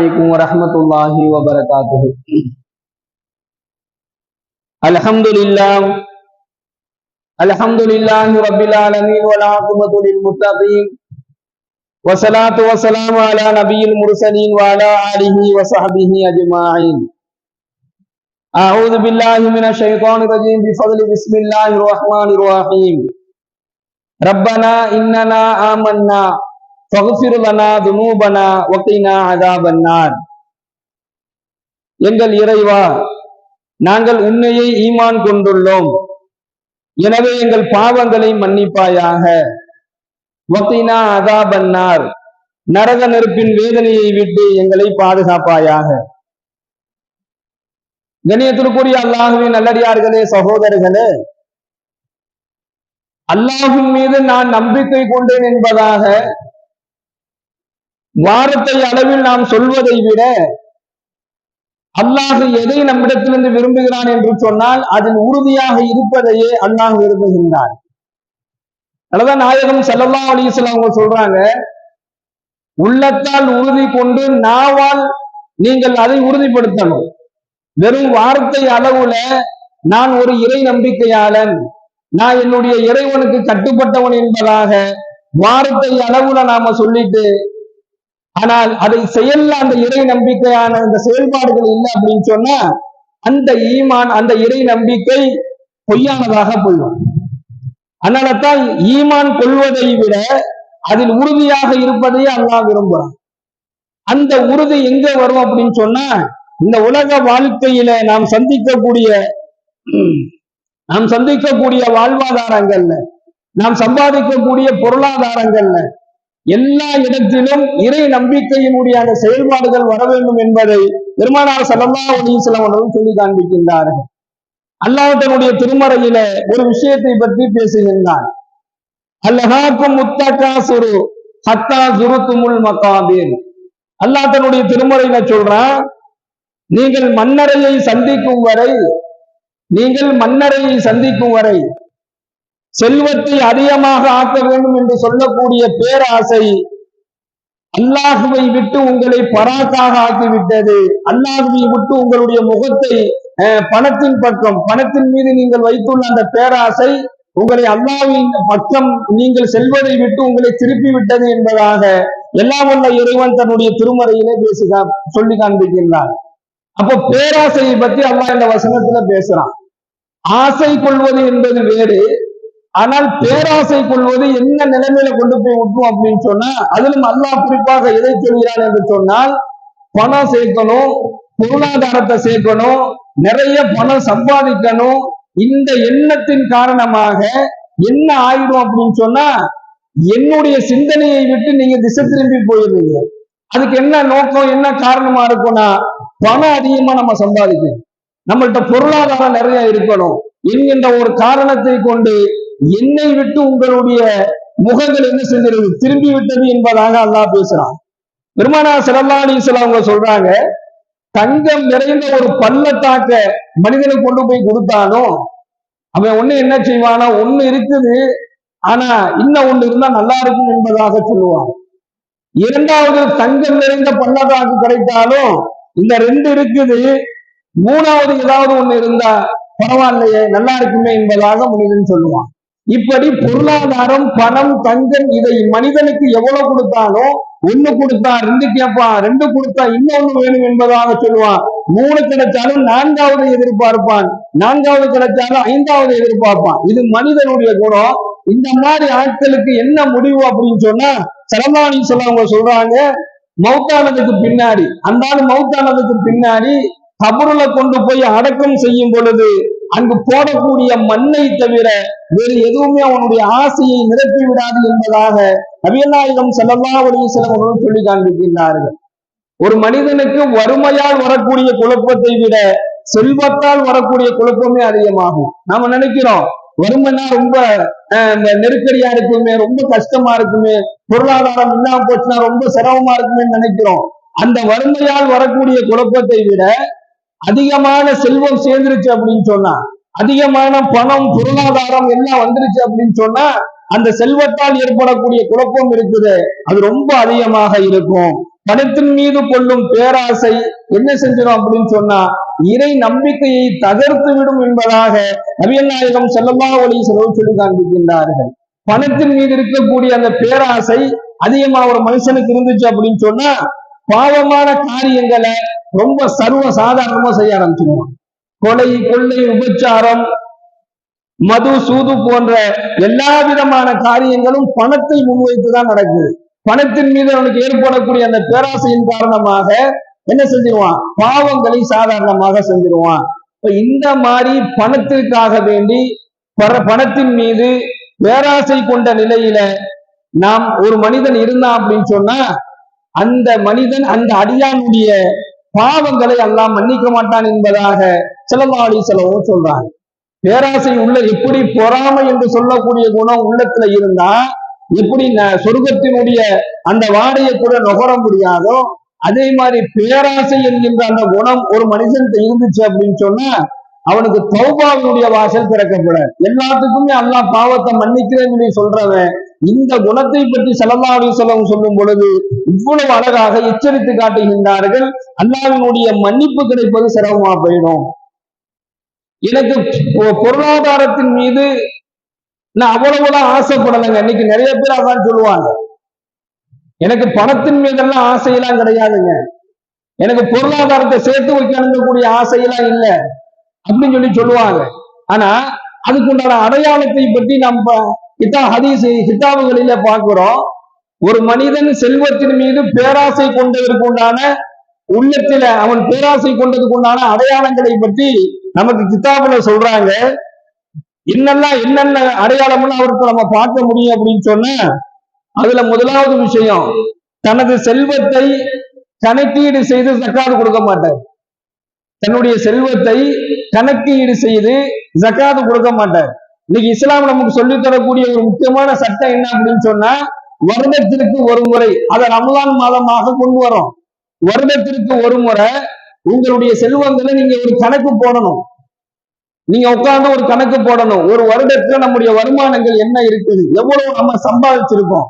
عليكم ورحمة الله وبركاته. الحمد لله رب العالمين والعاقبة للمتقين والصلاة والسلام على نبي المرسلين وعلى آله وصحبه أجمعين. أعوذ بالله من الشيطان الرجيم بفضل بسم الله الرحمن الرحيم. ربنا إننا آمنا فاغفر لنا ذنوبنا وقنا عذاب النار. எங்கள் இறைவா, நாங்கள் உன்னையே ஈமான் கொண்டுள்ளோம், எனவே எங்கள் பாவங்களை மன்னிப்பாயாக. வக்கினா அதாபன்னார், நரக நெருப்பின் வேதனையை விட்டு எங்களை பாதுகாப்பாயாக. கண்ணியத்திற்குரிய அல்லாஹ்வின் நல்லடியார்களே, சகோதரர்களே, அல்லாஹ்வின் மீது நான் நம்பிக்கை கொண்டேன் என்பதாக வார்த்தை அளவில் நாம் சொல்வதை விட அல்லாஹ் எதை நம்மிடத்திலிருந்து விரும்புகிறான் என்று சொன்னால் அதில் உறுதியாக இருப்பதையே அல்லாஹ் விரும்புகின்றான். அதுதான் நாயகம் ஸல்லல்லாஹு அலைஹி வஸல்லம் அவங்க சொல்றாங்க, உள்ளத்தால் உறுதி கொண்டு நாவால் நீங்கள் அதை உறுதிப்படுத்தணும். வெறும் வார்த்தை அளவுல நான் ஒரு இறை நம்பிக்கையாளன், நான் என்னுடைய இறைவனுக்கு கட்டுப்பட்டவன் என்பதாக வார்த்தை அளவுல நாம சொல்லிட்டு, ஆனால் அதை செயல்ல அந்த இறை நம்பிக்கையான இந்த செயல்பாடுகள் இல்லை அப்படின்னு சொன்னா அந்த ஈமான், அந்த இறை நம்பிக்கை பொய்யானதாக போயிடும். அதனாலதான் ஈமான் கொள்வதை விட அதில் உறுதியாக இருப்பதையே அல்லாஹ் விரும்புறான். அந்த உறுதி எங்க வரும் அப்படின்னு சொன்னா, இந்த உலக வாழ்க்கையில நாம் சந்திக்கக்கூடிய வாழ்வாதாரங்கள்ல, நாம் சம்பாதிக்கக்கூடிய பொருளாதாரங்கள்ல, எல்லா இடத்திலும் இறை நம்பிக்கையினுடைய அந்த செயல்பாடுகள் வர வேண்டும் என்பதை பெருமானார் ஸல்லல்லாஹு அலைஹி வஸல்லம் அவர்கள் சொல்லி காண்பிக்கின்றார்கள். அல்லாஹ் தன்னுடைய திருமறையில ஒரு விஷயத்தை பற்றி பேசுகின்றான். அல்லஹாக்கும் முத்தகாசுரு ஹத்தா ஜுருத்துமுல் மகாபீர். அல்லாஹ் தன்னுடைய திருமறையில சொல்றான், நீங்கள் மன்னரையை சந்திக்கும் வரை செல்வத்தை அதிகமாக ஆக்க வேண்டும் என்று சொல்லக்கூடிய பேராசை அல்லாஹுவை விட்டு உங்களை பராக்காக ஆக்கிவிட்டது. அல்லாஹுவை விட்டு உங்களுடைய முகத்தை பணத்தின் பக்கம், பணத்தின் மீது நீங்கள் வைத்துள்ள அந்த பேராசை உங்களை அல்லாஹ்வின் பக்கம் நீங்கள் செல்வதை விட்டு உங்களை திருப்பி விட்டது என்பதாக எல்லாம் வல்ல இறைவன் தன்னுடைய திருமறையிலே சொல்லி காண்பிக்கின்றார். அப்போ பேராசையை பற்றி அல்லாஹ் இந்த வசனத்துல பேசுறான். ஆசை கொள்வது என்பது வேறு, ஆனால் பேராசை கொள்வது என்ன நிலைமையில கொண்டு போய் விட்டுரும் அப்படின்னு சொன்னா, அதிலும் அல்லாஹ் குறிப்பாக எதை சொல்கிறான் என்று சொன்னால், பணம் சேர்க்கணும், பொருளாதாரத்தை சேர்க்கணும், நிறைய பணம் சம்பாதிக்கணும். இந்த எண்ணத்தின் காரணமாக என்ன ஆயிடும் அப்படின்னு சொன்னா, என்னுடைய சிந்தனையை விட்டு நீங்க திசை திரும்பி போயிடுவீங்க. அதுக்கு என்ன நோக்கம், என்ன காரணமா இருக்கும்னா, பணம் அதிகமா நம்ம சம்பாதிக்கணும், நம்மள்கிட்ட பொருளாதாரம் நிறைய இருக்கணும் என்கின்ற ஒரு காரணத்தை கொண்டு என்னை விட்டு உங்களுடைய முகங்கள் என்ன செஞ்சிருது, திரும்பி விட்டது என்பதாக அல்லாஹ் பேசுறான். பெருமானார் ஸல்லல்லாஹு அலைஹி வஸல்லம் அவங்க சொல்றாங்க, தங்கம் நிறைந்த ஒரு பள்ளத்தாக்க மனிதனுக்கு கொண்டு போய் கொடுத்தாலும் அவன் ஒண்ணு என்ன செய்வானா, ஒண்ணு இருக்குது ஆனா இன்னும் ஒண்ணு இருந்தா நல்லா இருக்கும் என்பதாக சொல்லுவான். இரண்டாவது தங்கம் நிறைந்த பள்ளத்தாக்கு கிடைத்தாலும் இந்த ரெண்டு இருக்குது, மூணாவது ஏதாவது ஒண்ணு இருந்தா பரவாயில்லையே நல்லா இருக்குமே என்பதாக மனிதன் சொல்லுவான். இப்படி பொருளாதாரம், பணம், தங்கம் இதை மனிதனுக்கு எவ்வளவு கொடுத்தாலும், ஒண்ணு கொடுத்தா ரெண்டு கேட்பான், ரெண்டு கொடுத்தா இன்னொன்னு வேணும் என்பதாக சொல்லுவான். மூணு கிடைச்சாலும் நான்காவது எதிர்பார்ப்பான், நான்காவது கிடைச்சாலும் ஐந்தாவது எதிர்பார்ப்பான். இது மனிதனுடைய குணம். இந்த மாதிரி ஆட்களுக்கு என்ன முடிவு அப்படின்னு சொன்னா, ஸல்லல்லாஹு அலைஹி வஸல்லம் சொல்றாங்க, மௌத்தானதுக்கு பின்னாடி, அந்த ஆள் மௌத்தானதுக்கு பின்னாடி கபருல கொண்டு போய் அடக்கம் செய்யும் பொழுது அங்கு போடக்கூடிய மண்ணை தவிர வேறு எதுவுமே அவனுடைய ஆசையை நிரப்பி விடாது என்பதாக நபிகள் நாயகம் ஸல்லல்லாஹு அலைஹி வஸல்லம் அவர்கள் சொல்லி காண்பிக்கின்றார்கள். ஒரு மனிதனுக்கு வறுமையால் வரக்கூடிய குழப்பத்தை விட செல்வத்தால் வரக்கூடிய குழப்பமே அதிகமாகும். நாம நினைக்கிறோம் வறுமைனா ரொம்ப நெருக்கடியா இருக்குமே, ரொம்ப கஷ்டமா இருக்குமே, பொருளாதாரம் இல்லாம போச்சுன்னா ரொம்ப சிரமமா இருக்குமே நினைக்கிறோம். அந்த வறுமையால் வரக்கூடிய குழப்பத்தை விட அதிகமான செல்வம் சேர்ந்துருச்சு அப்படின்னு சொன்னா, அதிகமான பணம், பொருளாதாரம் எல்லாம் வந்துருச்சு அப்படின்னு சொன்னா, அந்த செல்வத்தால் ஏற்படக்கூடிய குழப்பம் இருக்குது, அது ரொம்ப அதிகமாக இருக்கும். பணத்தின் மீது கொள்ளும் பேராசை என்ன செஞ்சிடும் அப்படின்னு சொன்னா இறை நம்பிக்கையை தகர்த்து விடும் என்பதாக நபிகள் நாயகம் ஸல்லல்லாஹு அலைஹி வஸல்லம் சொல்லி காண்பிக்கின்றார்கள். பணத்தின் மீது இருக்கக்கூடிய அந்த பேராசை அதிகமா ஒரு மனுஷனுக்கு இருந்துச்சு அப்படின்னு சொன்னா பாவமான காரியங்களை ரொம்ப சர்வ சாதாரணமா செய்ய ஆரம்பிச்சிருவான். கொலை, கொள்ளை, விபச்சாரம், மது, சூது போன்ற எல்லா விதமான காரியங்களும் பணத்தை முன்வைத்துதான் நடக்குது. பணத்தின் மீது அவனுக்கு ஏற்படக்கூடிய அந்த பேராசையின் காரணமாக என்ன செஞ்சிருவான்? பாவங்களை சாதாரணமாக செஞ்சிருவான். இந்த மாதிரி பணத்திற்காக வேண்டி பணத்தின் மீது பேராசை கொண்ட நிலையில நாம் ஒரு மனிதன் இருந்தான் அப்படின்னு சொன்னா அந்த மனிதன் அந்த அடியானுடைய பாவங்களை அல்லாஹ் மன்னிக்க மாட்டான் என்பதாக ஸல்லல்லாஹு அலைஹி வஸல்லம் சொல்றாங்க. பேராசை உள்ள எப்படி பொறாமை என்று சொல்லக்கூடிய குணம் உள்ளத்துல இருந்தா எப்படி சொர்க்கத்தினுடைய அந்த வாடையை கூட நுகர முடியாதோ அதே மாதிரி பேராசை என்கின்ற அந்த குணம் ஒரு மனுஷன் இருந்துச்சு அப்படின்னு சொன்னா அவனுக்கு தௌபாவுடைய வாசல் திறக்கப்படாது. எல்லாத்துக்குமே அல்லாஹ் பாவத்தை மன்னிக்கிறேன்னு சொல்றவன் இந்த குணத்தை பற்றி ஸல்லல்லாஹு அலைஹி வஸல்லம் சொல்லும் பொழுது இவ்வளவு அழகாக எச்சரித்து காட்டுகின்றார்கள். அல்லாஹ்வினுடைய மன்னிப்பு கிடைப்பது சிரமமா போயிடும். எனக்கு பொருளாதாரத்தின் மீது நான் அவ்வளவுதான் ஆசைப்படலைங்க. இன்னைக்கு நிறைய பேர் அதான் சொல்லுவாங்க, எனக்கு பணத்தின் மீதெல்லாம் ஆசையெல்லாம் கிடையாதுங்க, எனக்கு பொருளாதாரத்தை சேர்த்து வைக்கணுங்கக்கூடிய ஆசையெல்லாம் இல்லை அப்படின்னு சொல்லி சொல்லுவாங்க. ஆனா அதுக்குண்டான அடையாளத்தை பற்றி நம்ம ஹதீஸ் கிதாபுகளில பார்க்கிறோம். ஒரு மனிதன் செல்வத்தின் மீது பேராசை கொண்டதற்கு உண்டான உள்ளத்தில அவன் பேராசை கொண்டதுக்கு உண்டான அடையாளங்களை பற்றி நமக்கு கிதாபுல சொல்றாங்க. என்னென்ன அடையாளம்னு அவருக்கு நம்ம பார்க்க முடியும் அப்படின்னு சொன்னா அதுல முதலாவது விஷயம், தனது செல்வத்தை கணக்கீடு செய்து ஜக்காத் கொடுக்க மாட்டார். தன்னுடைய செல்வத்தை கணக்கீடு செய்து ஜக்காத் கொடுக்க மாட்டார். இன்னைக்கு இஸ்லாம் நமக்கு சொல்லித் தரக்கூடிய ஒரு முக்கியமான சட்டம் என்ன அப்படின்னு சொன்னா வருடத்திற்கு ஒரு முறை, அதை ரமலான் மாதமாக கொண்டு வரோம். வருடத்திற்கு ஒரு முறை உங்களுடைய செல்வங்களை நீங்க ஒரு கணக்கு போடணும். நீங்க உட்கார்ந்து ஒரு கணக்கு போடணும். ஒரு வருடத்துல நம்முடைய வருமானங்கள் என்ன இருக்குது, எவ்வளவு நம்ம சம்பாதிச்சிருக்கோம்,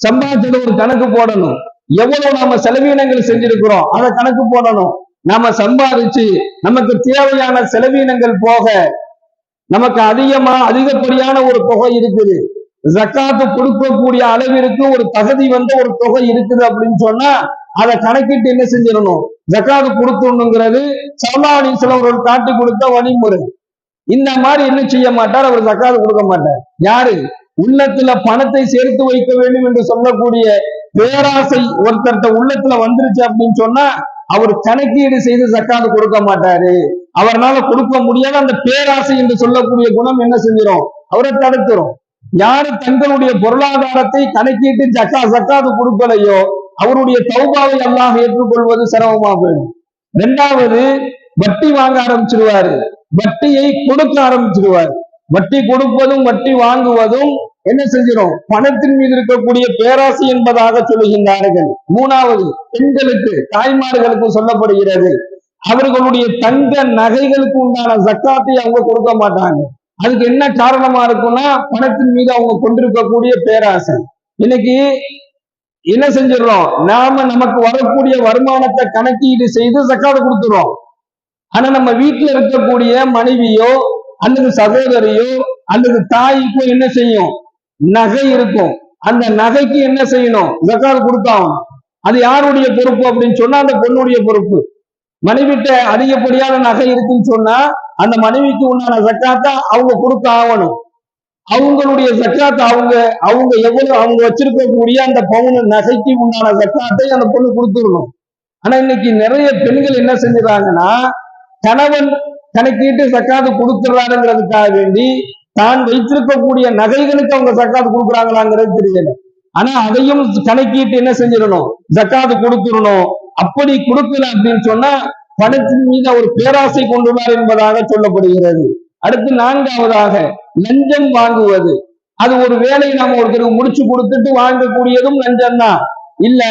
சம்பாதிச்சது ஒரு கணக்கு போடணும். எவ்வளவு நாம செலவீனங்கள் செஞ்சிருக்கிறோம் அதை கணக்கு போடணும். நாம சம்பாதிச்சு நமக்கு தேவையான செலவீனங்கள் போக நமக்கு அதிகப்படியான ஒரு தொகை இருக்குது, ஜக்காத்து கொடுக்கக்கூடிய அளவிற்கு ஒரு தகுதி வந்த ஒரு தொகை இருக்குது அப்படின்னு சொன்னா அதை கணக்கிட்டு என்ன செஞ்சிடணும், ஜக்காத்து கொடுத்துடணுங்கிறது ஸல்லல்லாஹு அலைஹி வஸல்லம் காட்டி கொடுத்த வழிமுறை. இந்த மாதிரி என்ன செய்ய மாட்டார், அவர் ஜக்காத்து கொடுக்க மாட்டார். யாரு உள்ளத்துல பணத்தை சேர்த்து வைக்க வேண்டும் என்று சொல்லக்கூடிய பேராசை ஒருத்தர்கிட்ட உள்ளத்துல வந்துருச்சு அப்படின்னு சொன்னா அவர் கணக்கீடு செய்து ஜக்காத்து கொடுக்க மாட்டாரு. அவரால் கொடுக்க முடியாத அந்த பேராசை என்று சொல்லக்கூடிய குணம் என்ன செஞ்சிடும், அவரை தடுத்துரும். யாரு தங்களுடைய பொருளாதாரத்தை கணக்கிட்டு ஜக்காத்து கொடுக்கலையோ அவருடைய தௌபாவை அல்லாஹ் ஏற்றுக்கொள்வது சிரமமா போயிடும். இரண்டாவது, வட்டி வாங்க ஆரம்பிச்சிருவாரு, வட்டியை கொடுக்க ஆரம்பிச்சிருவாரு. வட்டி கொடுப்பதும் வட்டி வாங்குவதும் என்ன செஞ்சிடும், பணத்தின் மீது இருக்கக்கூடிய பேராசை என்பதாக சொல்லுகின்றார்கள். மூணாவது, பெண்களுக்கு தாய்மார்களுக்கு சொல்லப்படுகிறது, அவர்களுடைய தங்க நகைகளுக்கு உண்டான ஜக்காத்தை அவங்க கொடுக்க மாட்டாங்க. அதுக்கு என்ன காரணமா இருக்கும்னா பணத்தின் மீது அவங்க கொண்டிருக்கக்கூடிய பேராசை. இன்னைக்கு என்ன செஞ்சிடறோம், நாம நமக்கு வரக்கூடிய வருமானத்தை கணக்கீடு செய்து ஜக்காத்தை கொடுத்துறோம். ஆனா நம்ம வீட்டுல இருக்கக்கூடிய மனைவியோ அல்லது சகோதரியோ அல்லது தாய்க்கோ என்ன செய்யும், நகை இருக்கும், அந்த நகைக்கு என்ன செய்யணும், ஜக்காத் கொடுத்தாகணும். அது யாருடைய பொறுப்பு அப்படின்னு சொன்னா அந்த பொண்ணுடைய பொறுப்பு. மனைவிட்ட அதிகப்படியான நகை இருக்குன்னு சொன்னா அந்த மனைவிக்கு உண்டான ஜக்காத்தை அவங்க கொடுக்க ஆகணும். அவங்களுடைய ஜக்காத்தை அவங்க எவ்வளவு அவங்க வச்சிருக்கக்கூடிய அந்த பவுன் நகைக்கு உண்டான ஜக்காத்தை அந்த பொண்ணு கொடுத்துடணும். ஆனா இன்னைக்கு நிறைய பெண்கள் என்ன செஞ்சுறாங்கன்னா கணவன் கணக்கிட்டு ஜக்காத்து கொடுத்துறாருங்கிறதுக்காக வேண்டி தான் வைத்திருக்கக்கூடிய நகைகளுக்கு அவங்க ஜக்காத்து கொடுக்குறாங்களாங்கிறது தெரியல. ஆனா அதையும் கணக்கிட்டு என்ன செஞ்சிடணும், ஜக்காத்து கொடுத்துடணும். அப்படி கொடுக்கல அப்படின்னு சொன்னா பணத்தின் மீது அவர் பேராசை கொண்டுள்ளார் என்பதாக சொல்லப்படுகிறது. அடுத்து நான்காவதாக, லஞ்சம் வாங்குவது. அது ஒரு வேலையை நாம ஒருத்தருக்கு முடிச்சு கொடுத்துட்டு வாங்கக்கூடியதும் லஞ்சம் தான். இல்ல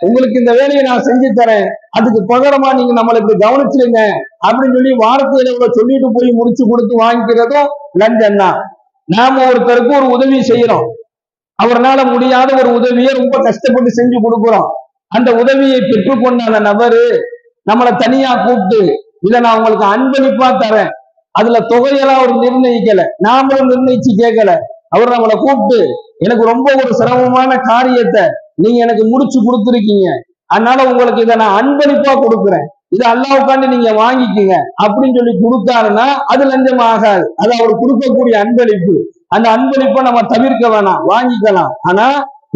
உங்களுக்கு இந்த வேலையை நான் செஞ்சு தரேன், அதுக்கு பகரமா நீங்க நம்மளை இப்படி கவனிச்சிருங்க அப்படின்னு சொல்லி வார்த்தையில சொல்லிட்டு போய் முடிச்சு கொடுத்து வாங்கிக்கிறதும் லஞ்சம் தான். நாம ஒருத்தருக்கு ஒரு உதவி செய்யறோம், அவரால் முடியாத ஒரு உதவியை ரொம்ப கஷ்டப்பட்டு செஞ்சு கொடுக்குறோம். அந்த உதவியை பெற்றுக்கொண்ட அந்த நபரு நம்மளை தனியா கூப்பிட்டு, இதை நான் உங்களுக்கு அன்பளிப்பா தரேன், அதுல தொகையெல்லாம் அவர் நிர்ணயிக்கல, நாமளும் நிர்ணயிச்சு கேட்கல. அவர் நம்மளை கூப்பிட்டு, எனக்கு ரொம்ப ஒரு சிரமமான காரியத்தை நீங்க எனக்கு முடிச்சு கொடுத்துருக்கீங்க, அதனால உங்களுக்கு இதை நான் அன்பளிப்பா கொடுக்குறேன், இதை அல்லாவுக்காண்டி நீங்க வாங்கிக்கங்க அப்படின்னு சொல்லி கொடுத்தாருன்னா அது லஞ்சம் ஆகாது. அது அவர் கொடுக்கக்கூடிய அன்பளிப்பு. அந்த அன்பளிப்பை நம்ம தவிர்க்க வேணாம், வாங்கிக்கலாம். ஆனா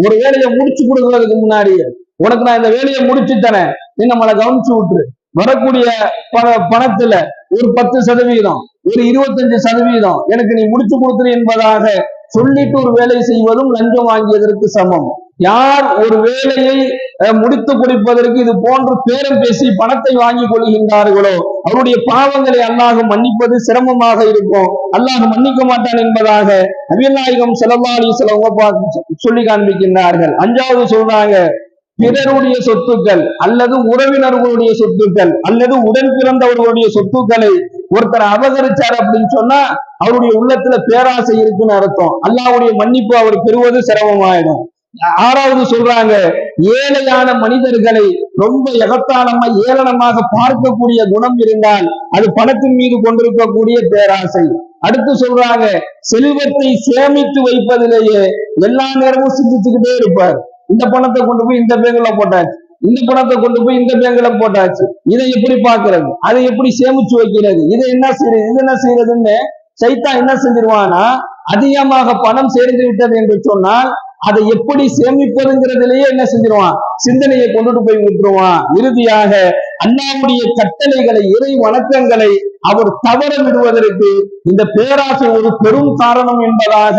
ஒரு வேலையை முடிச்சு கொடுக்கறதுக்கு முன்னாடியே, உனக்கு நான் இந்த வேலையை முடிச்சு தரேன், நீ நம்மளை கவனிச்சு விட்டுரு, வரக்கூடிய பணத்துல ஒரு 10%, ஒரு 25% எனக்கு நீ முடிச்சு கொடுத்துரு என்பதாக சொல்லிட்டு ஒரு வேலை செய்வதும் லஞ்சம் வாங்கியதற்கு சமம். யார் ஒரு வேலையை முடித்து கொடுப்பதற்கு இது போன்று பேரம் பேசி பணத்தை வாங்கி கொள்கின்றார்களோ அவருடைய பாவங்களை அல்லாஹ் மன்னிப்பது சிரமமாக இருக்கும், அல்லாஹ் மன்னிக்க மாட்டான் என்பதாக நபிகள் நாயகம் ஸல்லல்லாஹு அலைஹி வஸல்லம் சொல்லி காண்பிக்கின்றார்கள். 5வது சொல்றாங்க, பிறருடைய சொத்துக்கள் அல்லது உறவினர்களுடைய சொத்துக்கள் அல்லது உடன் பிறந்தவர்களுடைய சொத்துக்களை ஒருத்தர் அபகரிச்சார் அப்படின்னு சொன்னா அவருடைய உள்ளத்துல பேராசை இருக்குன்னு அர்த்தம். அல்லாஹ்வுடைய மன்னிப்பு அவர் பெறுவது சிரமமாயிடும். 6வது சொல்றாங்க, ஏழையான மனிதர்களை ரொம்ப எகத்தாளமா ஏளனமாக பார்க்கக்கூடிய குணம் இருந்தால் அது பணத்தின் மீது கொண்டிருக்கக்கூடிய பேராசை. அடுத்து சொல்றாங்க, செல்வத்தை சேமித்து வைப்பதிலேயே எல்லா நேரமும் சிந்திச்சுக்கிட்டே இருப்பார். இந்த பணத்தை கொண்டு போய் இந்த பேங்க்ல போட்டாச்சு, இந்த பணத்தை கொண்டு போய் இந்த பேங்க்ல போட்டாச்சு, இதை எப்படி பாக்குறது, அதை எப்படி சேமிச்சு வைக்கிறது, இதை என்ன செய்யறது, இது என்ன செய்யறதுன்னு சைத்தான் என்ன செஞ்சிருவானா, அதிகமாக பணம் சேர்ந்து விட்டது என்று சொன்னால் அதை எப்படி சேமிப்பதுங்கிறதுலயே என்ன செஞ்சிருவான், சிந்தனையை கொண்டுட்டு போய் விட்டுருவான். இறுதியாக அல்லாஹ்வுடைய கட்டளைகளை, இறை வணக்கங்களை அவர் தவற விடுவதற்கு இந்த பேராசை ஒரு பெரும் காரணம் என்பதாக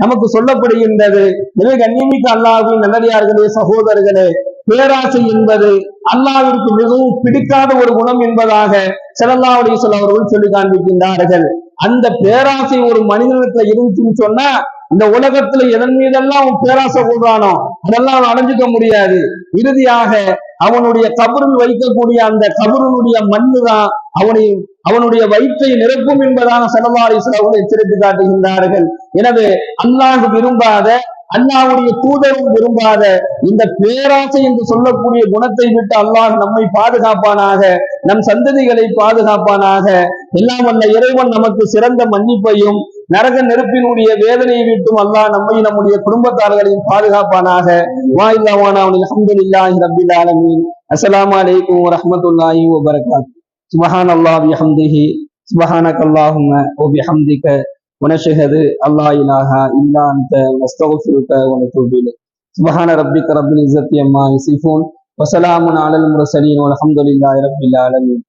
நமக்கு சொல்லப்படுகின்றது. எனவே கண்ணியமிக்க அல்லாஹ்வின் நல்லடியார்களே, சகோதரர்களே, பேராசை என்பது அல்லாஹ்விற்கு மிகவும் பிடிக்காத ஒரு குணம் என்பதாக ஸல்லல்லாஹு அலைஹி வஸல்லம் அவர்கள் சொல்லி காண்பிக்கின்றார்கள். அந்த பேராசை ஒரு மனிதனுக்கு இருந்துச்சுன்னு சொன்னா இந்த உலகத்துல எதன் மீதெல்லாம் அவன் பேராசை கொள்றானோ அதெல்லாம் அவன் அடைஞ்சுக்க முடியாது. இறுதியாக அவனுடைய கபரில் வைக்கக்கூடிய அந்த கபருடைய மண்ணு தான் அவனுடைய வயிற்றை நிரப்பும் என்பதாக ஸல்லல்லாஹு அலைஹி வஸல்லம் எச்சரித்து காட்டுகின்றார்கள். எனவே அல்லாஹ் விரும்பாத, அல்லாஹ்வுடைய தூதரும் விரும்பாத இந்த பேராசை என்று சொல்லக்கூடிய குணத்தை விட்டு அல்லாஹ் நம்மை பாதுகாப்பானாக, நம் சந்ததிகளை பாதுகாப்பானாக. எல்லாம் வல்ல இறைவன் நமக்கு சிறந்த மன்னிப்பையும் நரக நெருப்பினுடைய வேதனையை விட்டும் அல்லாஹ் நம்மை நம்முடைய குடும்பத்தார்களையும் பாதுகாப்பானாக. வாயில்லாவானா அல்ஹம்துலில்லாஹி ரப்பில் ஆலமீன். அஸ்ஸலாமு அலைக்கும் வரஹ்மத்துல்லாஹி வபரகாத்துஹு. சுப்ஹானல்லாஹி வபிஹம்திஹி, சுப்ஹானக்கல்லாஹும்ம வபிஹம்திக, வனஷ்ஹது அல்லா இலாஹா இல்லா அன்த, நஸ்தக்ஃபிருக வனதூபு இலைக். சுப்ஹான ரப்பிக ரப்பில் இஸ்ஸத்தி அம்மா யசிஃபூன், வஸலாமுன் அலல் முர்ஸலீன், வல்ஹம்துலில்லாஹி ரப்பில் ஆலமீன்.